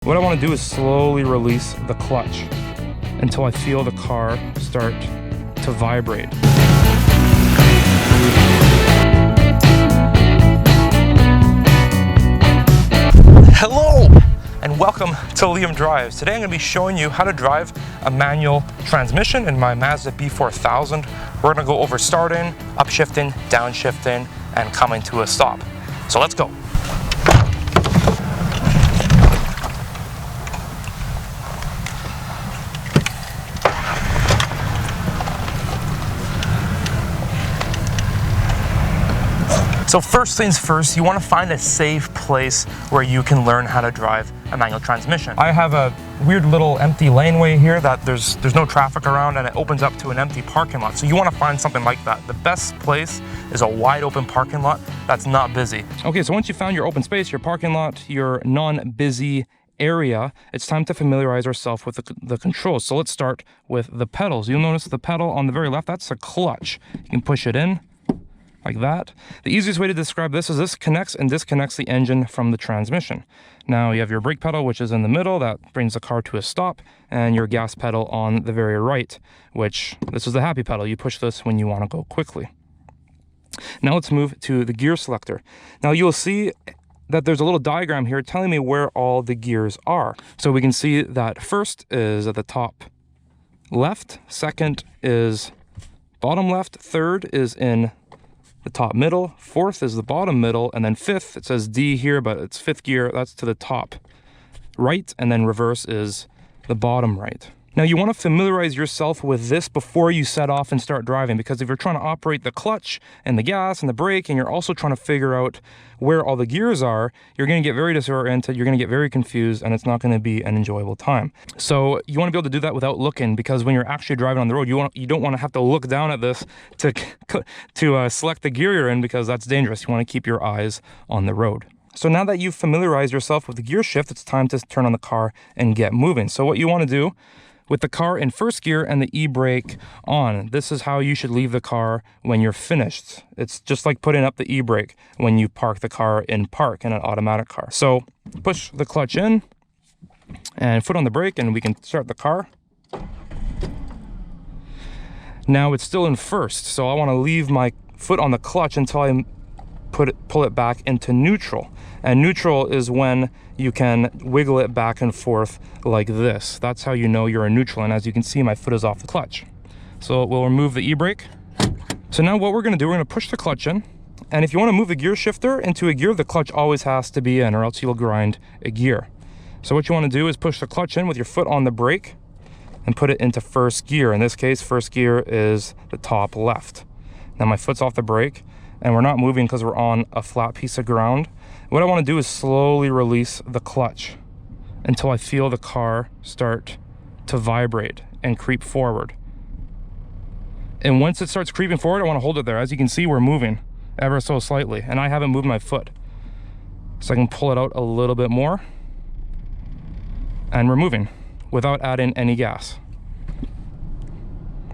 What I want to do is slowly release the clutch until I feel the car start to vibrate. Hello and welcome to Liam Drives. Today I'm going to be showing you how to drive a manual transmission in my Mazda B4000. We're going to go over starting, upshifting, downshifting, and coming to a stop. So let's go. So first things first, you want to find a safe place where you can learn how to drive a manual transmission. I have a weird little empty laneway here that there's no traffic around, and it opens up to an empty parking lot. So you want to find something like that. The best place is a wide open parking lot that's not busy. Okay, so once you found your open space, your parking lot, your non-busy area, it's time to familiarize ourselves with the controls. So let's start with the pedals. You'll notice the pedal on the very left, that's a clutch. You can push it in like that. The easiest way to describe this is this connects and disconnects the engine from the transmission. Now you have your brake pedal, which is in the middle, that brings the car to a stop, and your gas pedal on the very right, which this is the happy pedal. You push this when you want to go quickly. Now let's move to the gear selector. Now you'll see that there's a little diagram here telling me where all the gears are. So we can see that first is at the top left, second is bottom left, third is in the top middle, fourth is the bottom middle, and then fifth, it says D here, but it's fifth gear, that's to the top right, and then reverse is the bottom right. Now you want to familiarize yourself with this before you set off and start driving, because if you're trying to operate the clutch and the gas and the brake, and you're also trying to figure out where all the gears are, you're going to get very disoriented, you're going to get very confused, and it's not going to be an enjoyable time. So you want to be able to do that without looking, because when you're actually driving on the road, you don't want to have to look down at this to select the gear you're in, because that's dangerous. You want to keep your eyes on the road. So now that you've familiarized yourself with the gear shift, it's time to turn on the car and get moving. So what you want to do with the car in first gear and the e-brake on, this is how you should leave the car when you're finished. It's just like putting up the e-brake when you park the car in park in an automatic car. So push the clutch in and foot on the brake, and we can start the car. Now it's still in first, so I want to leave my foot on the clutch until I pull it back into neutral. And neutral is when you can wiggle it back and forth like this. That's how you know you're in neutral, and as you can see, my foot is off the clutch. So we'll remove the e-brake. So now what we're going to do, we're going to push the clutch in, and if you want to move the gear shifter into a gear, the clutch always has to be in, or else you'll grind a gear. So what you want to do is push the clutch in with your foot on the brake and put it into first gear. In this case, first gear is the top left. Now my foot's off the brake, and we're not moving because we're on a flat piece of ground. What I want to do is slowly release the clutch until I feel the car start to vibrate and creep forward. And once it starts creeping forward, I want to hold it there. As you can see, we're moving ever so slightly, and I haven't moved my foot. So I can pull it out a little bit more, and we're moving without adding any gas.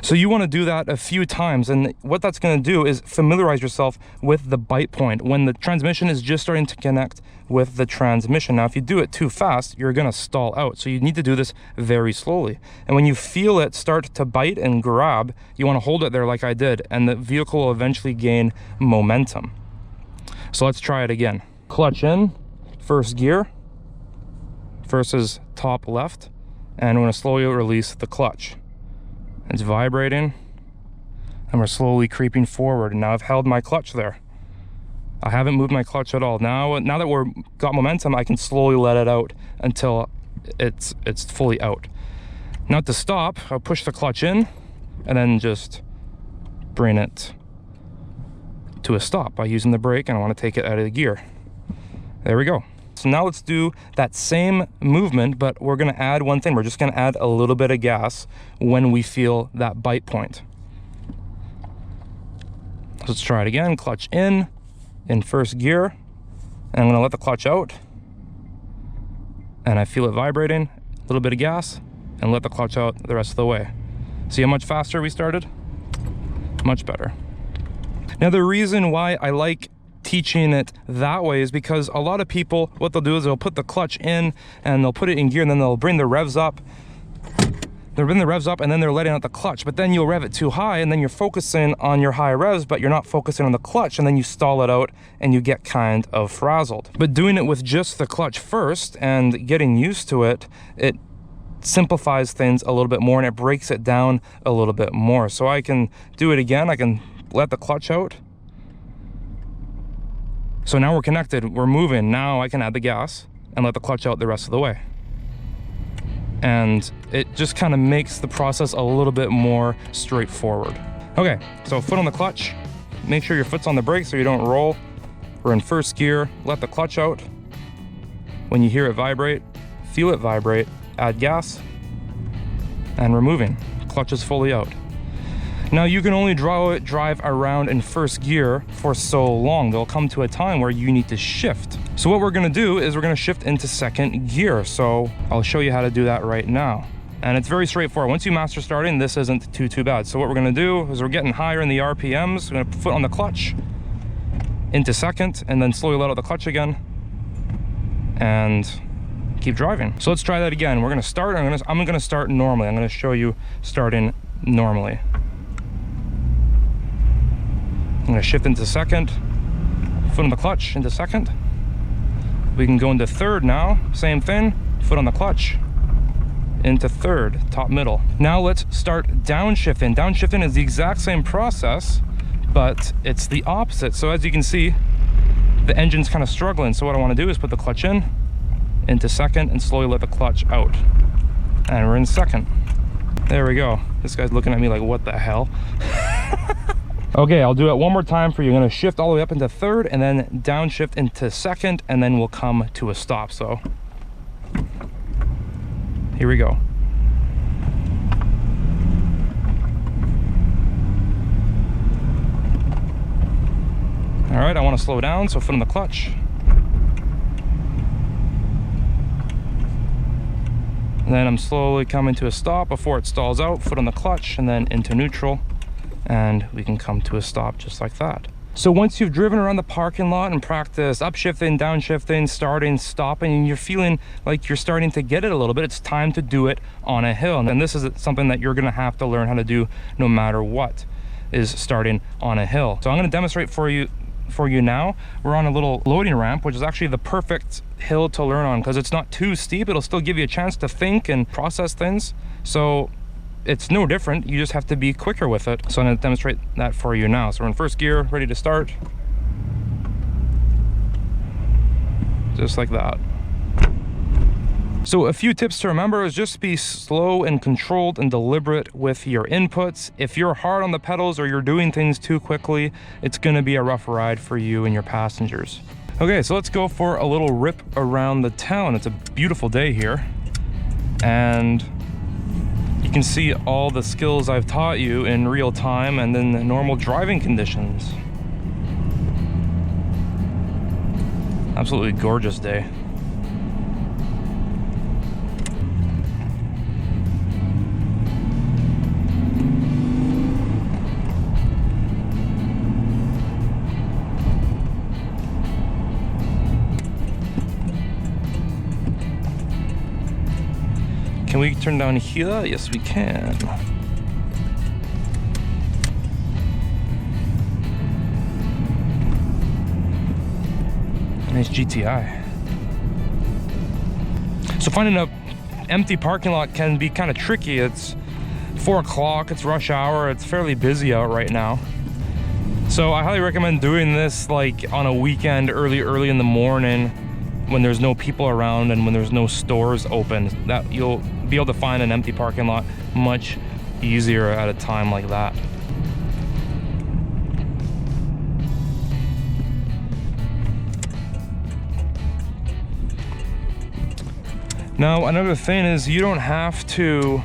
So you want to do that a few times, and what that's going to do is familiarize yourself with the bite point when the transmission is just starting to connect with the transmission. Now if you do it too fast, you're going to stall out, so you need to do this very slowly. And when you feel it start to bite and grab, you want to hold it there like I did, and the vehicle will eventually gain momentum. So let's try it again. Clutch in, first gear, first is top left, and we're going to slowly release the clutch. It's vibrating, and we're slowly creeping forward. And now I've held my clutch there. I haven't moved my clutch at all. Now that we're got momentum, I can slowly let it out until it's fully out. Now to stop, I'll push the clutch in and then just bring it to a stop by using the brake, and I want to take it out of the gear. There we go. So now let's do that same movement, but we're going to add one thing. We're just going to add a little bit of gas when we feel that bite point. So let's try it again. Clutch in first gear, and I'm going to let the clutch out, and I feel it vibrating. A little bit of gas, and let the clutch out the rest of the way. See how much faster we started? Much better. Now the reason why I like teaching it that way is because a lot of people, what they'll do is they'll put the clutch in and they'll put it in gear, and then they'll bring the revs up. They'll bring the revs up and then they're letting out the clutch, but then you'll rev it too high and then you're focusing on your high revs, but you're not focusing on the clutch, and then you stall it out and you get kind of frazzled. But doing it with just the clutch first and getting used to it, it simplifies things a little bit more and it breaks it down a little bit more. So I can do it again. I can let the clutch out. So now we're connected, we're moving. Now I can add the gas and let the clutch out the rest of the way. And it just kind of makes the process a little bit more straightforward. Okay, so foot on the clutch. Make sure your foot's on the brake so you don't roll. We're in first gear, let the clutch out. When you hear it vibrate, feel it vibrate, add gas, and we're moving. Clutch is fully out. Now you can only drive around in first gear for so long. There'll come to a time where you need to shift. So what we're gonna do is we're gonna shift into second gear. So I'll show you how to do that right now. And it's very straightforward. Once you master starting, this isn't too bad. So what we're gonna do is we're getting higher in the RPMs. We're gonna put foot on the clutch into second and then slowly let out the clutch again and keep driving. So let's try that again. We're gonna start, I'm gonna start normally. I'm gonna show you starting normally. I'm gonna shift into second, foot on the clutch into second. We can go into third now, same thing, foot on the clutch, into third, top middle. Now let's start downshifting. Downshifting is the exact same process, but it's the opposite. So as you can see, the engine's kind of struggling. So what I wanna do is put the clutch in, into second, and slowly let the clutch out. And we're in second. There we go. This guy's looking at me like, what the hell? Okay, I'll do it one more time for you. I'm gonna shift all the way up into third and then downshift into second, and then we'll come to a stop. So here we go. All right, I wanna slow down, so foot on the clutch. And then I'm slowly coming to a stop before it stalls out, foot on the clutch, and then into neutral. And we can come to a stop just like that. So once you've driven around the parking lot and practiced upshifting, downshifting, starting, stopping, and you're feeling like you're starting to get it a little bit, it's time to do it on a hill. And this is something that you're gonna have to learn how to do no matter what, is starting on a hill. So I'm gonna demonstrate for you now. We're on a little loading ramp, which is actually the perfect hill to learn on because it's not too steep. It'll still give you a chance to think and process things. So it's no different, you just have to be quicker with it. So I'm going to demonstrate that for you now. So we're in first gear, ready to start. Just like that. So a few tips to remember is just be slow and controlled and deliberate with your inputs. If you're hard on the pedals or you're doing things too quickly, it's going to be a rough ride for you and your passengers. Okay, so let's go for a little rip around the town. It's a beautiful day here. And you can see all the skills I've taught you in real time and in the normal driving conditions. Absolutely gorgeous day. Can we turn down here? Yes, we can. Nice GTI. So finding an empty parking lot can be kind of tricky. It's 4 o'clock, it's rush hour, it's fairly busy out right now. So I highly recommend doing this like on a weekend, early in the morning, when there's no people around and when there's no stores open. That you'll be able to find an empty parking lot much easier at a time like that. Now another thing is you don't have to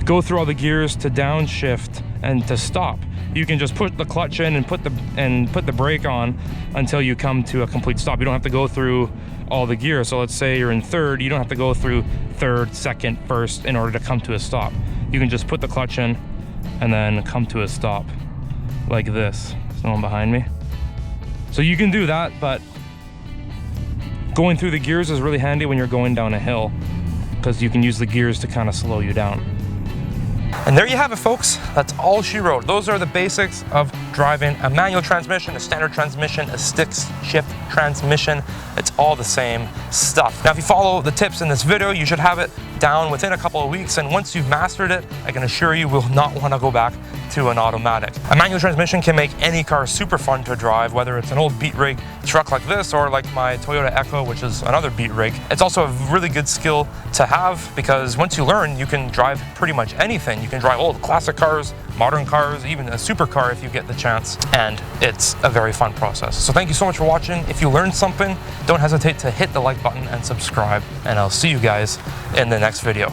go through all the gears to downshift and to stop. You can just put the clutch in and put the brake on until you come to a complete stop. You don't have to go through all the gears. So let's say you're in third, you don't have to go through third, second, first in order to come to a stop. You can just put the clutch in and then come to a stop like this. There's no one behind me. So you can do that, but going through the gears is really handy when you're going down a hill, because you can use the gears to kind of slow you down. And there you have it, folks. That's all she wrote. Those are the basics of driving a manual transmission, a standard transmission, a stick shift transmission. It's all the same stuff. Now, if you follow the tips in this video, you should have it down within a couple of weeks. And once you've mastered it, I can assure you will not want to go back to an automatic. A manual transmission can make any car super fun to drive, whether it's an old beat rig truck like this or like my Toyota Echo, which is another beat rig. It's also a really good skill to have, because once you learn, you can drive pretty much anything. You can drive old classic cars, modern cars, even a supercar if you get the chance, and it's a very fun process. So thank you so much for watching. If you learned something, don't hesitate to hit the like button and subscribe, and I'll see you guys in the next video.